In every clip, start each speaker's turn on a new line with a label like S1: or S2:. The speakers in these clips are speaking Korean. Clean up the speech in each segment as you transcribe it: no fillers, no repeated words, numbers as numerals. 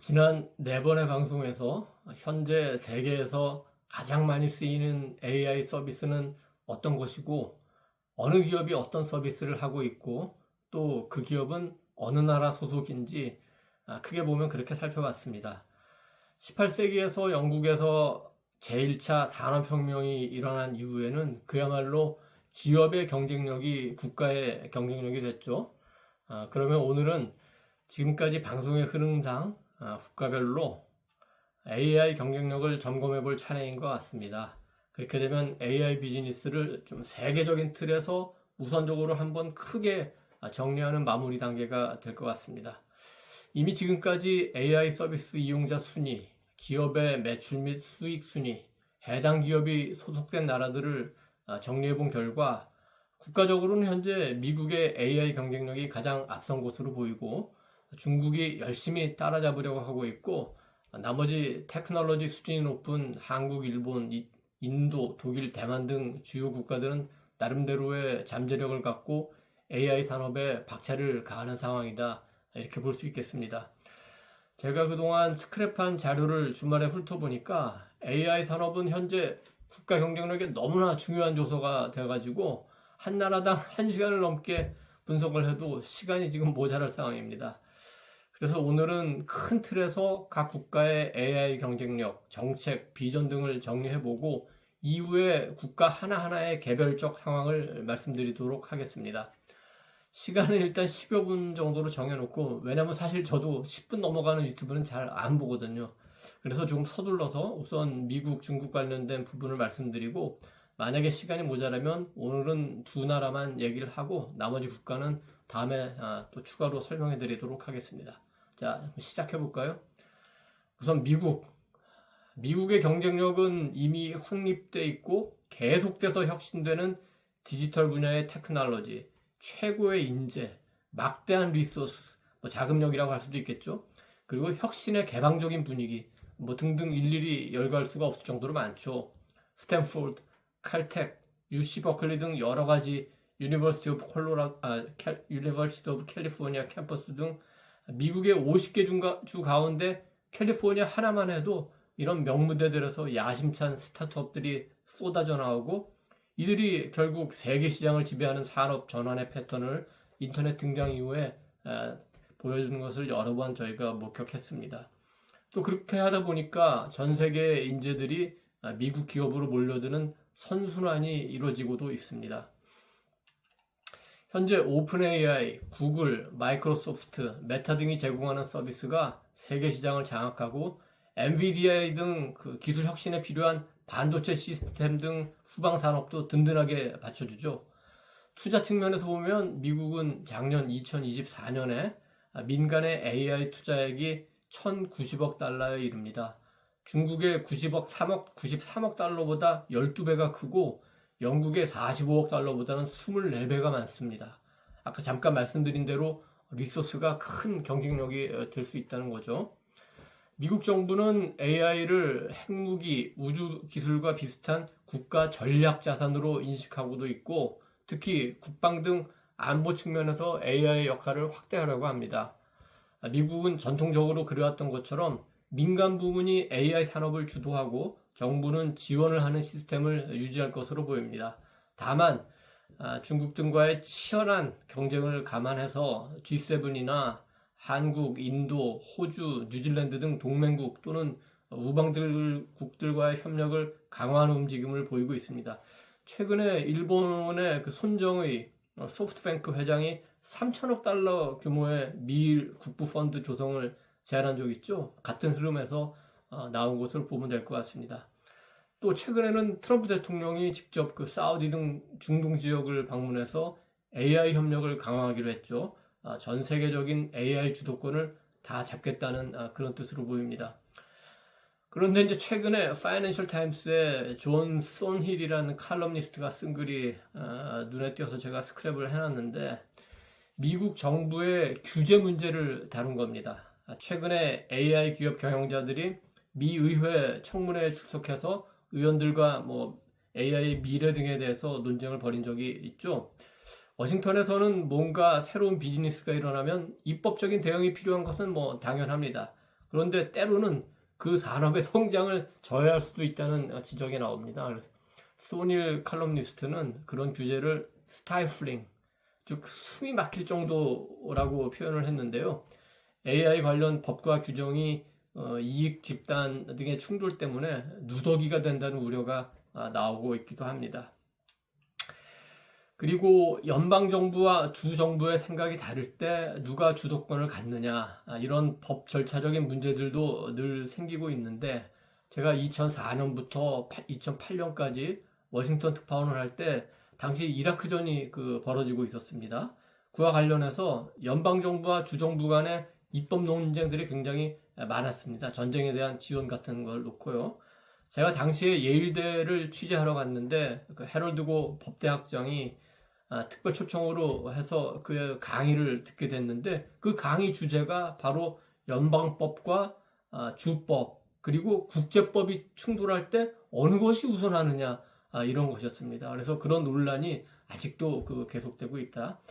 S1: 지난 네 번의 방송에서 현재 세계에서 가장 많이 쓰이는 AI 서비스는 어떤 것이고, 어느 기업이 어떤 서비스를 하고 있고, 또 그 기업은 어느 나라 소속인지 크게 보면 그렇게 살펴봤습니다. 18세기에서 영국에서 제1차 산업혁명이 일어난 이후에는 그야말로 기업의 경쟁력이 국가의 경쟁력이 됐죠. 그러면 오늘은 지금까지 방송의 흐름상 국가별로 AI 경쟁력을 점검해 볼 차례인 것 같습니다. 그렇게 되면 AI 비즈니스를 좀 세계적인 틀에서 우선적으로 한번 크게 정리하는 마무리 단계가 될 것 같습니다. 이미 지금까지 AI 서비스 이용자 순위, 기업의 매출 및 수익 순위, 해당 기업이 소속된 나라들을 정리해 본 결과 국가적으로는 현재 미국의 AI 경쟁력이 가장 앞선 것으로 보이고 중국이 열심히 따라잡으려고 하고 있고 나머지 테크놀로지 수준이 높은 한국, 일본, 인도, 독일, 대만 등 주요 국가들은 나름대로의 잠재력을 갖고 AI 산업에 박차를 가하는 상황이다. 이렇게 볼 수 있겠습니다. 제가 그동안 스크랩한 자료를 주말에 훑어보니까 AI 산업은 현재 국가 경쟁력에 너무나 중요한 요소가 돼가지고 한 나라당 1시간을 넘게 분석을 해도 시간이 지금 모자랄 상황입니다. 그래서 오늘은 큰 틀에서 각 국가의 AI 경쟁력, 정책, 비전 등을 정리해보고 이후에 국가 하나하나의 개별적 상황을 말씀드리도록 하겠습니다. 시간은 일단 10여 분 정도로 정해놓고, 왜냐면 사실 저도 10분 넘어가는 유튜브는 잘 안 보거든요. 그래서 조금 서둘러서 우선 미국, 중국 관련된 부분을 말씀드리고, 만약에 시간이 모자라면 오늘은 두 나라만 얘기를 하고 나머지 국가는 다음에 또 추가로 설명해 드리도록 하겠습니다. 자, 시작해 볼까요? 우선 미국의 경쟁력은 이미 확립돼 있고 계속돼서 혁신되는 디지털 분야의 테크놀로지, 최고의 인재, 막대한 리소스, 자금력이라고 할 수도 있겠죠. 그리고 혁신의 개방적인 분위기, 등등 일일이 열거할 수가 없을 정도로 많죠. 스탠포드, 칼텍, UC 버클리 등 여러 가지 유니버시티 오브 캘리포니아 캠퍼스 등 미국의 50개 주 가운데 캘리포니아 하나만 해도 이런 명무대들에서 야심찬 스타트업들이 쏟아져 나오고 이들이 결국 세계 시장을 지배하는 산업 전환의 패턴을 인터넷 등장 이후에 보여주는 것을 여러 번 저희가 목격했습니다. 또 그렇게 하다 보니까 전 세계 인재들이 미국 기업으로 몰려드는 선순환이 이루어지고도 있습니다. 현재 오픈 AI, 구글, 마이크로소프트, 메타 등이 제공하는 서비스가 세계 시장을 장악하고 엔비디아 등 그 기술 혁신에 필요한 반도체 시스템 등 후방 산업도 든든하게 받쳐주죠. 투자 측면에서 보면 미국은 작년 2024년에 민간의 AI 투자액이 1,090억 달러에 이릅니다. 중국의 93억 달러보다 12배가 크고 영국의 45억 달러보다는 24배가 많습니다. 아까 잠깐 말씀드린 대로 리소스가 큰 경쟁력이 될 수 있다는 거죠. 미국 정부는 AI를 핵무기, 우주 기술과 비슷한 국가 전략 자산으로 인식하고도 있고 특히 국방 등 안보 측면에서 AI의 역할을 확대하려고 합니다. 미국은 전통적으로 그래왔던 것처럼 민간 부문이 AI 산업을 주도하고 정부는 지원을 하는 시스템을 유지할 것으로 보입니다. 다만 중국 등과의 치열한 경쟁을 감안해서 G7이나 한국, 인도, 호주, 뉴질랜드 등 동맹국 또는 우방국들과의 협력을 강화하는 움직임을 보이고 있습니다. 최근에 일본의 그 손정의 소프트뱅크 회장이 3천억 달러 규모의 미일 국부펀드 조성을 제안한 적 있죠. 같은 흐름에서 나온 것으로 보면 될 것 같습니다. 또 최근에는 트럼프 대통령이 직접 그 사우디 등 중동 지역을 방문해서 AI 협력을 강화하기로 했죠. 전 세계적인 AI 주도권을 다 잡겠다는 그런 뜻으로 보입니다. 그런데 이제 최근에 파이낸셜 타임스의 존 손힐이라는 칼럼니스트가 쓴 글이 눈에 띄어서 제가 스크랩을 해놨는데 미국 정부의 규제 문제를 다룬 겁니다. 최근에 AI 기업 경영자들이 미 의회 청문회에 출석해서 의원들과 AI 미래 등에 대해서 논쟁을 벌인 적이 있죠. 워싱턴에서는 뭔가 새로운 비즈니스가 일어나면 입법적인 대응이 필요한 것은 당연합니다. 그런데 때로는 그 산업의 성장을 저해할 수도 있다는 지적이 나옵니다. 소닐 칼럼니스트는 그런 규제를 스타이플링, 즉 숨이 막힐 정도라고 표현을 했는데요. AI 관련 법과 규정이 이익 집단 등의 충돌 때문에 누더기가 된다는 우려가 나오고 있기도 합니다. 그리고 연방정부와 주정부의 생각이 다를 때 누가 주도권을 갖느냐, 이런 법 절차적인 문제들도 늘 생기고 있는데, 제가 2004년부터 2008년까지 워싱턴 특파원을 할 때 당시 이라크전이 벌어지고 있었습니다. 그와 관련해서 연방정부와 주정부 간의 입법 논쟁들이 굉장히 많았습니다. 전쟁에 대한 지원 같은 걸 놓고요. 제가 당시에 예일대를 취재하러 갔는데 해럴드고 법대학장이 특별 초청으로 해서 그 강의를 듣게 됐는데, 그 강의 주제가 바로 연방법과 주법 그리고 국제법이 충돌할 때 어느 것이 우선하느냐, 이런 것이었습니다. 그래서 그런 논란이 아직도 계속되고 있다.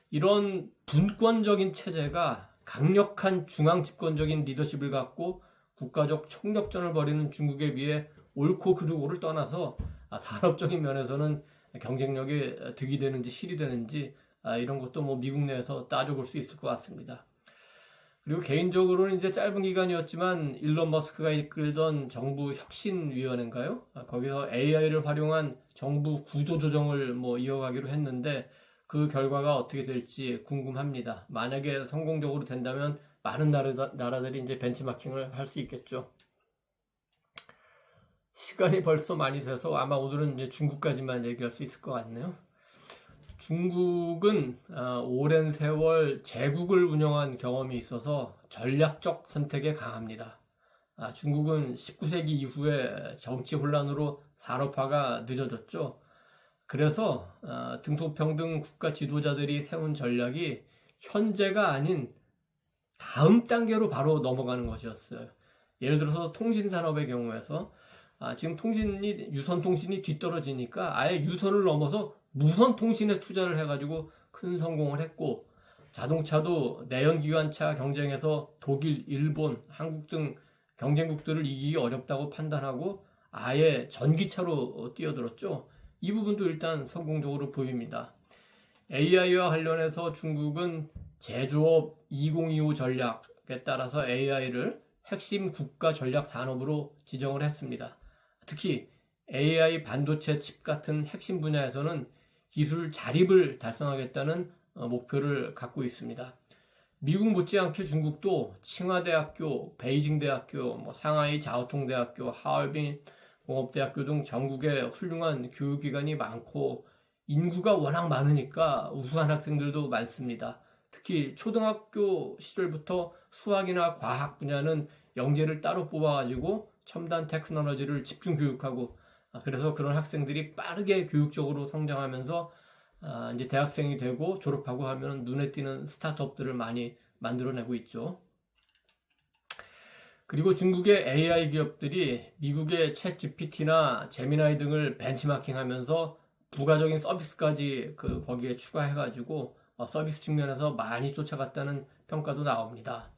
S1: 이런 분권적인 체제가 강력한 중앙 집권적인 리더십을 갖고 국가적 총력전을 벌이는 중국에 비해 옳고 그르고를 떠나서 산업적인 면에서는 경쟁력이 득이 되는지 실이 되는지, 이런 것도 미국 내에서 따져볼 수 있을 것 같습니다. 그리고 개인적으로는 이제 짧은 기간이었지만 일론 머스크가 이끌던 정부 혁신위원회인가요? 거기서 AI를 활용한 정부 구조조정을 이어가기로 했는데, 그 결과가 어떻게 될지 궁금합니다. 만약에 성공적으로 된다면 많은 나라들이 이제 벤치마킹을 할 수 있겠죠. 시간이 벌써 많이 돼서 아마 오늘은 이제 중국까지만 얘기할 수 있을 것 같네요. 중국은 오랜 세월 제국을 운영한 경험이 있어서 전략적 선택에 강합니다. 중국은 19세기 이후에 정치 혼란으로 산업화가 늦어졌죠. 그래서 등소평등 국가 지도자들이 세운 전략이 현재가 아닌 다음 단계로 바로 넘어가는 것이었어요. 예를 들어서 통신산업의 경우에서 지금 유선통신이 뒤떨어지니까 아예 유선을 넘어서 무선통신에 투자를 해가지고 큰 성공을 했고, 자동차도 내연기관차 경쟁에서 독일, 일본, 한국 등 경쟁국들을 이기기 어렵다고 판단하고 아예 전기차로 뛰어들었죠. 이 부분도 일단 성공적으로 보입니다. AI와 관련해서 중국은 제조업 2025 전략에 따라서 AI를 핵심 국가 전략 산업으로 지정을 했습니다. 특히 AI 반도체 칩 같은 핵심 분야에서는 기술 자립을 달성하겠다는 목표를 갖고 있습니다. 미국 못지않게 중국도 칭화대학교, 베이징대학교, 상하이 자오통대학교, 하얼빈 공업대학교 등 전국에 훌륭한 교육기관이 많고, 인구가 워낙 많으니까 우수한 학생들도 많습니다. 특히 초등학교 시절부터 수학이나 과학 분야는 영재를 따로 뽑아가지고 첨단 테크놀로지를 집중 교육하고, 그래서 그런 학생들이 빠르게 교육적으로 성장하면서 이제 대학생이 되고 졸업하고 하면 눈에 띄는 스타트업들을 많이 만들어내고 있죠. 그리고 중국의 AI 기업들이 미국의 챗 GPT나 제미나이 등을 벤치마킹하면서 부가적인 서비스까지 거기에 추가해가지고 서비스 측면에서 많이 쫓아갔다는 평가도 나옵니다.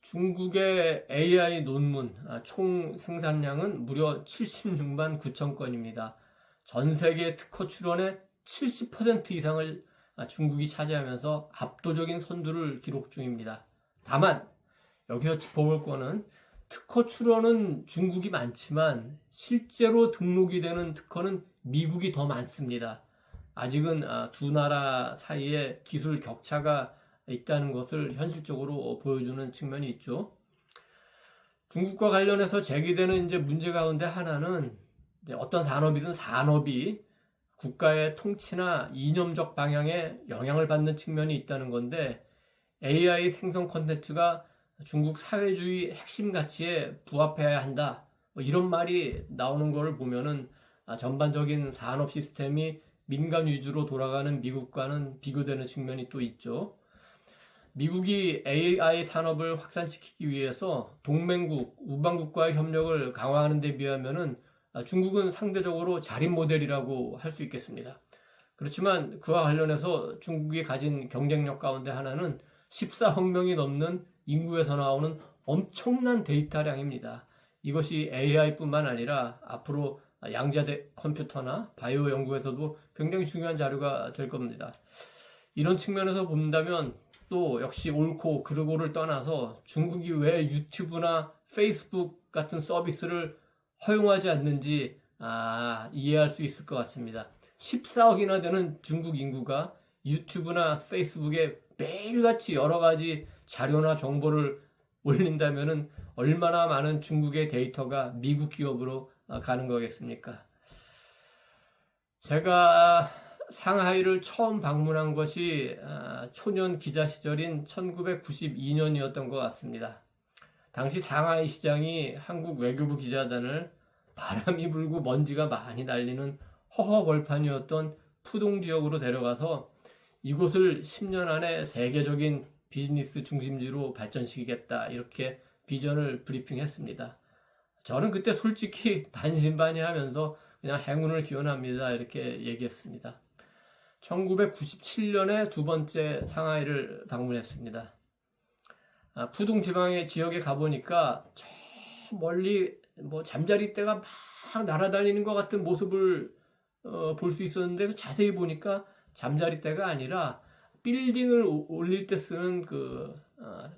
S1: 중국의 AI 논문 총 생산량은 무려 76만 9천 건입니다. 전 세계 특허 출원의 70% 이상을 중국이 차지하면서 압도적인 선두를 기록 중입니다. 다만 여기서 짚어볼 거는, 특허 출원은 중국이 많지만 실제로 등록이 되는 특허는 미국이 더 많습니다. 아직은 두 나라 사이에 기술 격차가 있다는 것을 현실적으로 보여주는 측면이 있죠. 중국과 관련해서 제기되는 이제 문제 가운데 하나는, 이제 어떤 산업이 국가의 통치나 이념적 방향에 영향을 받는 측면이 있다는 건데, AI 생성 콘텐츠가 중국 사회주의 핵심 가치에 부합해야 한다, 이런 말이 나오는 걸 보면은 전반적인 산업 시스템이 민간 위주로 돌아가는 미국과는 비교되는 측면이 또 있죠. 미국이 AI 산업을 확산시키기 위해서 동맹국, 우방국과의 협력을 강화하는 데 비하면은 중국은 상대적으로 자립 모델이라고 할 수 있겠습니다. 그렇지만 그와 관련해서 중국이 가진 경쟁력 가운데 하나는 14억 명이 넘는 인구에서 나오는 엄청난 데이터량입니다. 이것이 AI뿐만 아니라 앞으로 양자대 컴퓨터나 바이오 연구에서도 굉장히 중요한 자료가 될 겁니다. 이런 측면에서 본다면 또 역시 옳고 그르고를 떠나서 중국이 왜 유튜브나 페이스북 같은 서비스를 허용하지 않는지 이해할 수 있을 것 같습니다. 14억이나 되는 중국 인구가 유튜브나 페이스북에 매일같이 여러 가지 자료나 정보를 올린다면은 얼마나 많은 중국의 데이터가 미국 기업으로 가는 거겠습니까? 제가 상하이를 처음 방문한 것이 초년 기자 시절인 1992년이었던 것 같습니다. 당시 상하이 시장이 한국 외교부 기자단을 바람이 불고 먼지가 많이 날리는 허허벌판이었던 푸동 지역으로 데려가서 이곳을 10년 안에 세계적인 비즈니스 중심지로 발전시키겠다, 이렇게 비전을 브리핑했습니다. 저는 그때 솔직히 반신반의하면서 그냥 행운을 기원합니다, 이렇게 얘기했습니다. 1997년에 두 번째 상하이를 방문했습니다. 푸동 지방의 지역에 가보니까 저 멀리 잠자리떼가 막 날아다니는 것 같은 모습을 볼 수 있었는데, 자세히 보니까 잠자리떼가 아니라 빌딩을 올릴 때 쓰는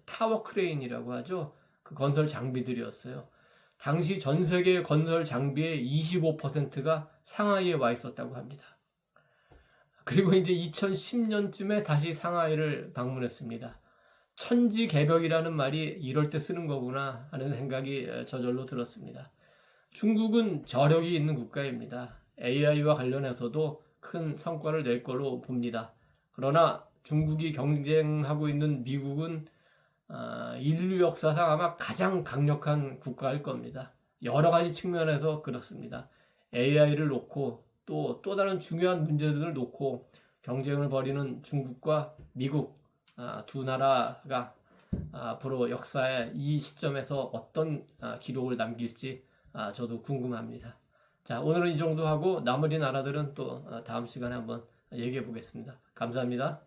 S1: 타워 크레인이라고 하죠. 그 건설 장비들이었어요. 당시 전 세계 건설 장비의 25%가 상하이에 와 있었다고 합니다. 그리고 이제 2010년쯤에 다시 상하이를 방문했습니다. 천지개벽이라는 말이 이럴 때 쓰는 거구나 하는 생각이 저절로 들었습니다. 중국은 저력이 있는 국가입니다. AI와 관련해서도 큰 성과를 낼 걸로 봅니다. 그러나 중국이 경쟁하고 있는 미국은 인류 역사상 아마 가장 강력한 국가일 겁니다. 여러 가지 측면에서 그렇습니다. AI를 놓고 또 다른 중요한 문제들을 놓고 경쟁을 벌이는 중국과 미국 두 나라가 앞으로 역사의 이 시점에서 어떤 기록을 남길지 저도 궁금합니다. 자, 오늘은 이 정도 하고 나머지 나라들은 또 다음 시간에 한번 얘기해 보겠습니다. 감사합니다.